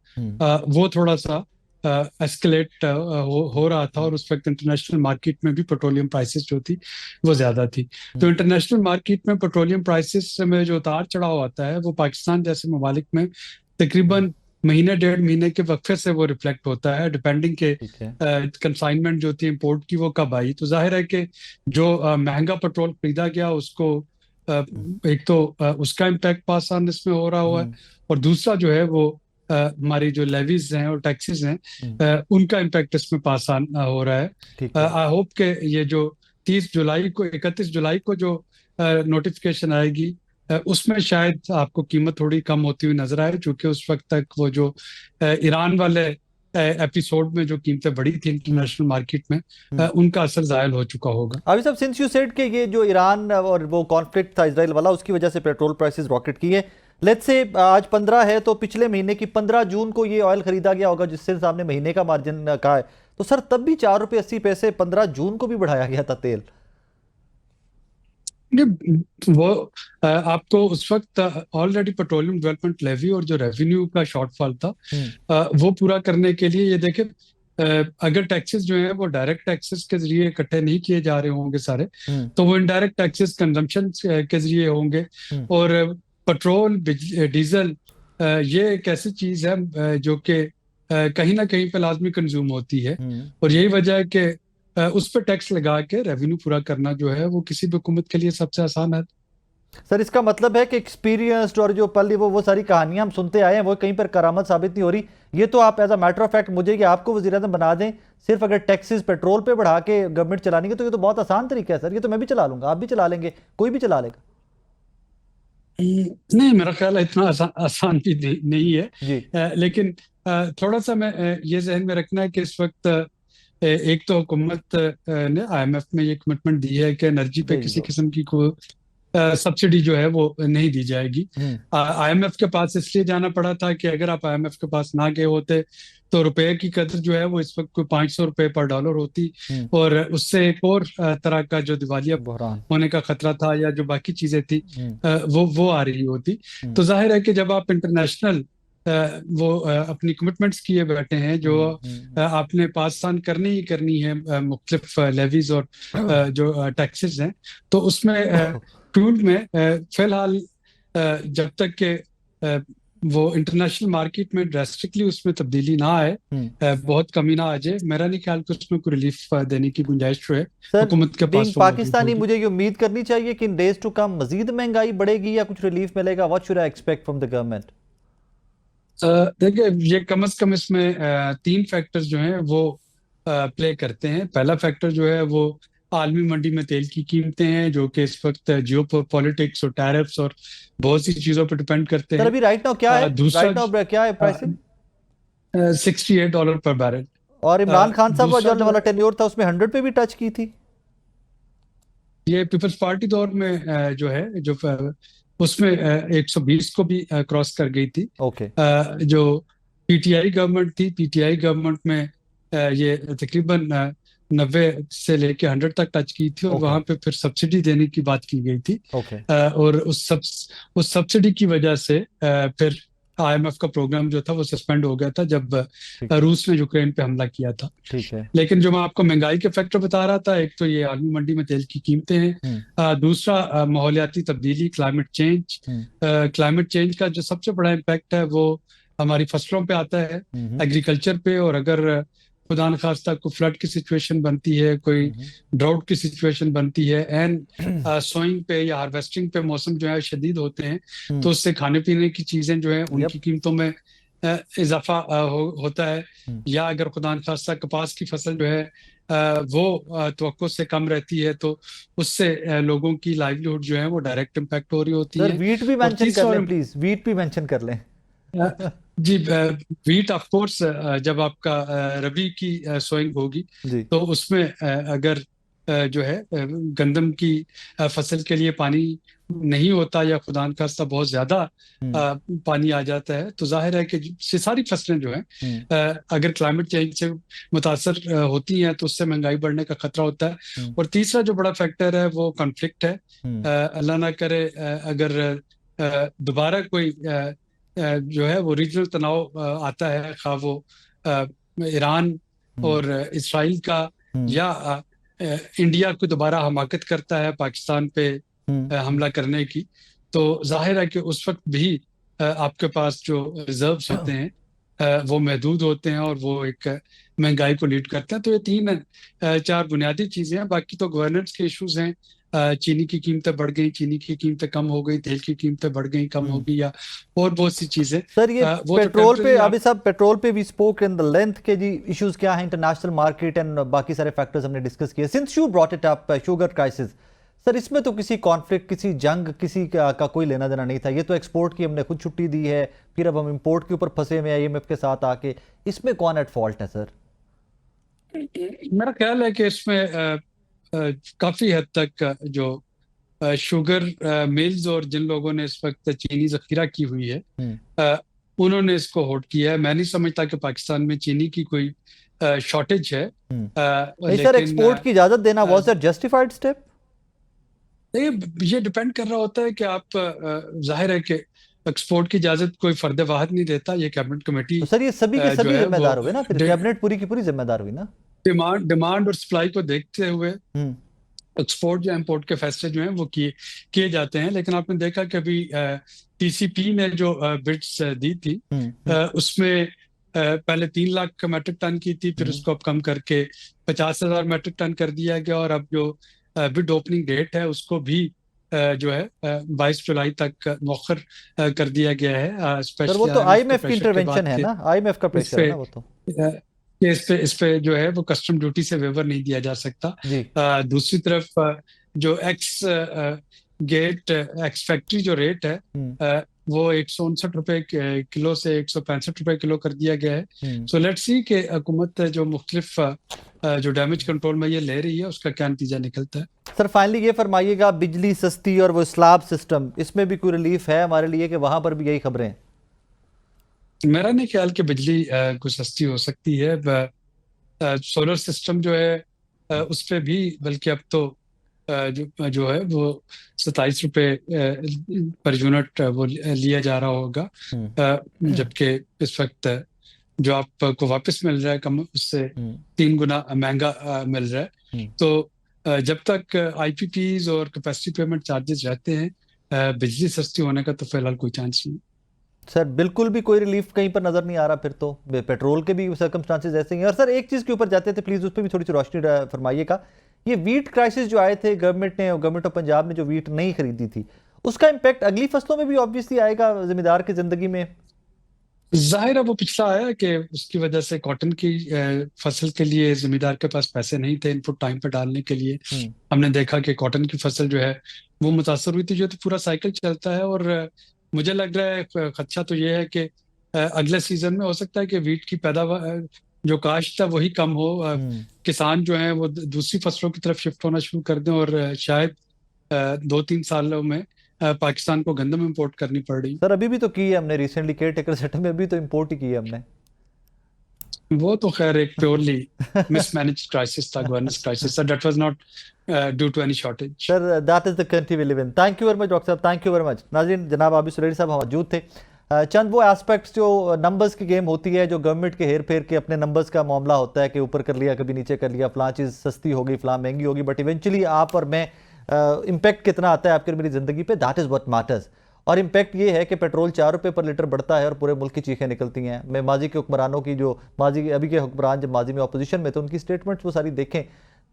वो थोड़ा सा एस्केलेट हो रहा था और उस वक्त इंटरनेशनल मार्केट में भी पेट्रोलियम प्राइसेस जो थी वो ज्यादा थी। तो इंटरनेशनल मार्केट में पेट्रोलियम प्राइसेस में जो उतार चढ़ाव आता है वो पाकिस्तान जैसे ममालिक में तकरीबन महीने 1.5 महीने के वक्फे से वो रिफ्लेक्ट होता है, डिपेंडिंग के कंसाइनमेंट जो थी इंपोर्ट की वो कब आई। तो जाहिर है कि जो महंगा पेट्रोल खरीदा गया उसको एक तो उसका इम्पैक्ट पास ऑन इसमें हो रहा हुआ है और दूसरा जो है वो हमारी जो लेवीज हैं और टैक्सेस हैं उनका इम्पैक्ट इसमें पास ऑन हो रहा है। आई होप के ये जो 31 जुलाई को जो नोटिफिकेशन आएगी उसमें शायद आपको कीमत थोड़ी कम होती हुई नजर आए, क्योंकि उस वक्त तक वो जो ईरान वाले एपिसोड में जो कीमतें बढ़ी थी इंटरनेशनल मार्केट में उनका असर जायल हो चुका होगा। अभी सब सिंस यू सेड कि ये जो ईरान और वो कॉन्फ्लिक्ट था इजराइल वाला, उसकी वजह से पेट्रोल प्राइसेस रॉकेट की है। लेट्स से आज 15 है तो पिछले महीने की 15 जून को ये ऑयल खरीदा गया होगा जिससे सामने महीने का मार्जिन कहा है, तो सर तब भी 4 रुपये 80 पैसे 15 जून को भी बढ़ाया गया था तेल। वो आपको उस वक्त ऑलरेडी पेट्रोलियम डेवलपमेंट लेवी और जो रेवेन्यू का शॉर्टफॉल था वो पूरा करने के लिए ये देखे अगर टैक्सेस जो है वो डायरेक्ट टैक्सेस के जरिए इकट्ठे नहीं किए जा रहे होंगे सारे, तो वो इनडायरेक्ट टैक्सेस कंजम्पशन के जरिए होंगे। और पेट्रोल डीजल ये एक ऐसी चीज है जो कि कहीं ना कहीं पे लाजमी कंज्यूम होती है और यही वजह है कि उस पर टैक्स लगा के रेवेन्यू पूरा करना जो है वो किसी भी हुकूमत के लिए सबसे आसान है। सर इसका मतलब है कि एक्सपीरियंस्ड और जो पल वो सारी कहानियां हम सुनते आए हैं वो कहीं पर करामत साबित नहीं हो रही। ये तो आप as a matter of fact मुझे कि आपको वज़ीर-ए-आज़म बना दें, सिर्फ अगर टैक्सेस पेट्रोल पे बढ़ा के गवर्नमेंट चलानी है तो ये तो बहुत आसान तरीका है सर, ये तो मैं भी चला लूंगा, आप भी चला लेंगे, कोई भी चला लेगा। नहीं मेरा ख्याल है इतना आसान भी नहीं है जी। लेकिन थोड़ा सा मैं ये जहन में रखना है कि इस वक्त एक तो हुकूमत ने IMF में ये कमिटमेंट दी है कि एनर्जी पे किसी किस्म की कोई सब्सिडी जो है वो नहीं दी जाएगी। IMF के पास इसलिए जाना पड़ा था कि अगर आप IMF के पास ना गए होते तो रुपए की कदर जो है वो इस वक्त कोई 500 रुपए पर डॉलर होती और उससे एक और तरह का जो दिवालिया होने का खतरा था या जो बाकी चीजें थी वो आ रही होती। तो जाहिर है कि जब आप इंटरनेशनल वो अपनी कमिटमेंट्स किए बैठे हैं जो आपने पास ऑन करनी ही करनी है मुख्तलिफ लेवीज और जो टैक्सेस हैं, तो उसमें क्रूड में फिलहाल जब तक के वो इंटरनेशनल मार्केट में ड्रास्टिकली उसमें तब्दीली ना आए, बहुत कमी ना आ जाए, मेरा नहीं ख्याल कि उसमें कोई रिलीफ देने की गुंजाइश है हुकूमत के पास। पाकिस्तानी मुझे ये उम्मीद करनी चाहिए कि इन डेज टू कम मजीद महंगाई बढ़ेगी या कुछ रिलीफ मिलेगा? What should I expect from the government? देखिए ये कम से कम इसमें 3 फैक्टर्स जो हैं वो प्ले करते हैं। पहला फैक्टर जो है वो आलमी मंडी में तेल की कीमतें हैं जो कि इस वक्त जियोपॉलिटिक्स और टैरिफ्स और बहुत सी चीजों पर डिपेंड करते हैं। अभी राइट नाउ क्या है? दूसरा राइट नाउ क्या है प्राइसिंग? $68 पर बैरल। और इमरान खान साहब जो वाला टेन्योर था उसमें 100 पे भी टच की थी। ये पीपल्स पार्टी दौर में जो है जो उसमें 120 को भी क्रॉस कर गई थी। जो PTI गवर्नमेंट थी, PTI गवर्नमेंट में ये तकरीबन 90 से लेके 100 तक टच की थी, और Okay. वहां पे फिर सब्सिडी देने की बात की गई थी। ओके और उस सब्सिडी की वजह से फिर IMF का प्रोग्राम जो था वो सस्पेंड हो गया था जब ठीक है रूस ने यूक्रेन पे हमला किया था। ठीक है लेकिन जो मैं आपको महंगाई के फैक्टर बता रहा था, एक तो ये आलमी मंडी में तेल की कीमतें हैं, दूसरा माहौलियाती तब्दीली, क्लाइमेट चेंज। क्लाइमेट चेंज का जो सबसे बड़ा इम्पैक्ट है वो हमारी फसलों पे आता है, एग्रीकल्चर पे। और अगर खुदा न खास्ता कोई फ्लड की सिचुएशन बनती है, कोई ड्राउट की सिचुएशन बनती है, एंड सोइंग पे या हार्वेस्टिंग पे मौसम जो है शदीद होते हैं, तो उससे खाने पीने की चीजें जो है उनकी कीमतों में इजाफा होता है। या अगर खुदा न खास्ता कपास की फसल जो है वो तवक्को से कम रहती है, तो उससे लोगों की लाइवलीहुड जो है वो डायरेक्ट इम्पैक्ट हो रही होती सर है। वीट भी और मेंशन तीसरा कर और लें प्लीज, वीट भी मेंशन कर लें। जी, वीट ऑफ कोर्स जब आपका रबी की सोइंग होगी, जी तो उसमें अगर जो है गंदम की फसल के लिए पानी नहीं होता, या खुदा न खास्ता बहुत ज्यादा पानी आ जाता है, तो जाहिर है कि ये सारी फसलें जो हैं अगर क्लाइमेट चेंज से मुतासर होती हैं, तो उससे महंगाई बढ़ने का खतरा होता है। और तीसरा जो बड़ा फैक्टर है वो कॉन्फ्लिक्ट है। अल्लाह ना करे अगर दोबारा कोई जो है वो रीजनल तनाव आता है, खा वो ईरान और इसराइल का, या इंडिया को दोबारा हमाकत करता है पाकिस्तान पे हमला करने की, तो जाहिर है कि उस वक्त भी आपके पास जो रिजर्व्स होते हैं वो महदूद होते हैं, और वो एक महंगाई को लीड करते हैं। तो ये 3-4 बुनियादी चीजें हैं। बाकी तो गवर्नेंस के इश्यूज हैं, चीनी की कीमतें बढ़ गई, चीनी की कीमतें कम हो गई, तेल की कीमतें बढ़ गई, कम हो गई, या और बहुत सी चीजें। सर ये वो तो पेट्रोल पे, temporary अभी सब पेट्रोल पे भी स्पोक इन द लेंथ के जी इश्यूज क्या है, इंटरनेशनल मार्केट एंड बाकी सारे फैक्टर्स हमने डिस्कस किए। Since you brought it up, sugar crisis, sir इसमें तो किसी कॉन्फ्लिक्ट, किसी जंग, किसी का कोई लेना देना नहीं था। ये तो एक्सपोर्ट की हमने खुद छुट्टी दी है, फिर अब हम इंपोर्ट के ऊपर फंसे हुए हैं IMF के साथ आके। इसमें कौन एट फॉल्ट है सर? मेरा ख्याल है कि इसमें काफी हद तक जो शुगर मिल्स और जिन लोगों ने इस वक्त चीनी जखीरा की हुई है, उन्होंने इसको होल्ड किया है। मैं नहीं समझता कि पाकिस्तान में चीनी की कोई शॉर्टेज है। नहीं सर, एक्सपोर्ट की इजाजत देना वाज दैट जस्टिफाइड स्टेप? ये डिपेंड कर रहा होता है कि आप जाहिर है कि एक्सपोर्ट की इजाजत कोई फर्द वाहिद नहीं देता, ये कैबिनेट कमेटी तो सर ये सभी के जो सभी है जिम्मेदार वो हुए ना, फिर कैबिनेट पूरी की पूरी जिम्मेदार हुई ना। डिमांड और सप्लाई को देखते हुए एक्सपोर्ट या इंपोर्ट के फैसले जो हैं वो किए जाते हैं। लेकिन आपने देखा कि अभी TCP ने जो बिड्स दी थी, उसमें पहले 3 लाख मेट्रिक टन की थी, फिर उसको अब कम करके 50,000 मेट्रिक टन कर दिया गया। और अब जो बिड ओपनिंग डेट है उसको भी जो है 22 जुलाई तक मौखर कर दिया गया है। सर वो तो IMF की इंटरवेंशन है ना, IMF का प्रेशर है ना वो तो। इस पे जो है वो कस्टम ड्यूटी से वेवर नहीं दिया जा सकता। दूसरी तरफ जो एक्स फैक्ट्री जो रेट है वो 159 रुपए किलो से 165 रुपए किलो कर दिया गया है। सो लेट्स सी कि हुकूमत जो मुख्तलिफ जो डैमेज कंट्रोल में ये ले रही है उसका क्या नतीजा निकलता है। सर फाइनली ये फरमाइएगा, बिजली सस्ती और वो स्लैब सिस्टम, इसमें भी कोई रिलीफ है हमारे लिए कि वहां पर भी यही खबरें हैं? मेरा नहीं ख्याल कि बिजली कुछ सस्ती हो सकती है। सोलर सिस्टम जो है उस पर भी बल्कि अब तो जो है वो 27 रुपए पर यूनिट वो लिया जा रहा होगा, जबकि इस वक्त जो आपको वापस मिल रहा है कम, उससे 3 गुना महंगा मिल रहा है। तो जब तक IPPs और कैपेसिटी पेमेंट चार्जेस रहते हैं, बिजली सस्ती होने का तो फिलहाल कोई चांस नहीं। सर बिल्कुल भी कोई रिलीफ कहीं पर नजर नहीं आ रहा, फिर तो पेट्रोल के भी सर्कमस्टांसेस ऐसे ही हैं। और सर एक चीज के ऊपर जाते थे प्लीज, उस पर भी थोड़ी सी रोशनी फरमाइएगा। ये वीट क्राइसिस जो आए थे, गवर्नमेंट ऑफ पंजाब ने जो वीट नहीं खरीदी थी, उसका इम्पैक्ट अगली फसलों में भी ऑब्वियसली आएगा जिम्मेदार की जिंदगी में। जाहिर है वो पिछला आया कि उसकी वजह से कॉटन की फसल के लिए जमींदार के पास पैसे नहीं थे इनपुट टाइम पे डालने के लिए। हमने देखा कि कॉटन की फसल जो है वो मुतासर हुई थी। जो तो पूरा साइकिल चलता है, और मुझे लग रहा है खदशा तो ये है कि अगले सीजन में हो सकता है कि वीट की पैदावार जो काश्त है वही कम हो, किसान जो है वो दूसरी फसलों की तरफ शिफ्ट होना शुरू कर दें, और शायद 2-3 सालों में पाकिस्तान को गंदम इंपोर्ट करनी पड़ रही। सर अभी भी तो की है हमने, रिसेंटली केयर टेकर सेटअप में भी तो इंपोर्ट ही की है हमने। वो तो खैर एक प्योरली मिसमैनेज्ड क्राइसिस था, गवर्नेंस क्राइसिस था, that was not due to any shortage. Sir that is the country we live in. Thank you very much doctor साहब, थैंक यू वेरी मच। नाज़रीन, जनाब आबिद सुरैरी साहब मौजूद थे। चंद वो एस्पेक्ट्स जो नंबर्स की गेम होती है, जो गवर्नमेंट के हेर फेर के अपने नंबर्स का मामला होता है कि ऊपर कर लिया कभी नीचे कर लिया, फलां चीज़ सस्ती होगी फलां महंगी होगी, बट इवेंचुअली आप और मैं इम्पैक्ट कितना आता है आपकी मेरी ज़िंदगी पे, दैट इज़ व्हाट मैटर्स। और इम्पैक्ट ये है कि पेट्रोल 4 रुपये पर लीटर बढ़ता है और पूरे मुल्क की चीखें निकलती हैं। मैं माजी के हुक्मरानों की जो अभी के हुक्मरान जब माजी में अपोजिशन में थे उनकी स्टेटमेंट्स वो सारी देखें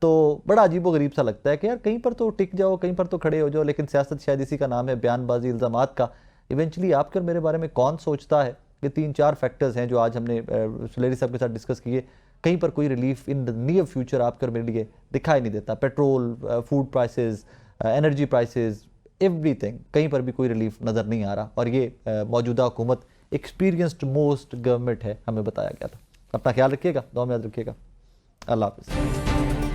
तो बड़ा अजीब व गरीब सा लगता है कि यार कहीं पर तो टिक जाओ, कहीं पर तो खड़े हो जाओ, लेकिन सियासत शायद इसी का नाम है, बयानबाजी, इल्ज़ामात का। इवेंचुअली आपके और मेरे बारे में कौन सोचता है? ये 3-4 फैक्टर्स हैं जो आज हमने सुलेरी साहब के साथ डिस्कस किए। कहीं पर कोई relief in the near future आपके और मेरे लिए दिखाई नहीं देता। Petrol, food prices, energy prices, everything, कहीं पर भी कोई रिलीफ नज़र नहीं आ रहा। और ये मौजूदा हुकूमत एक्सपीरियंस्ड मोस्ट गवर्नमेंट है, हमें बताया गया था। अपना ख्याल रखिएगा, दुआ में याद रखिएगा। अल्लाह हाफ़िज़।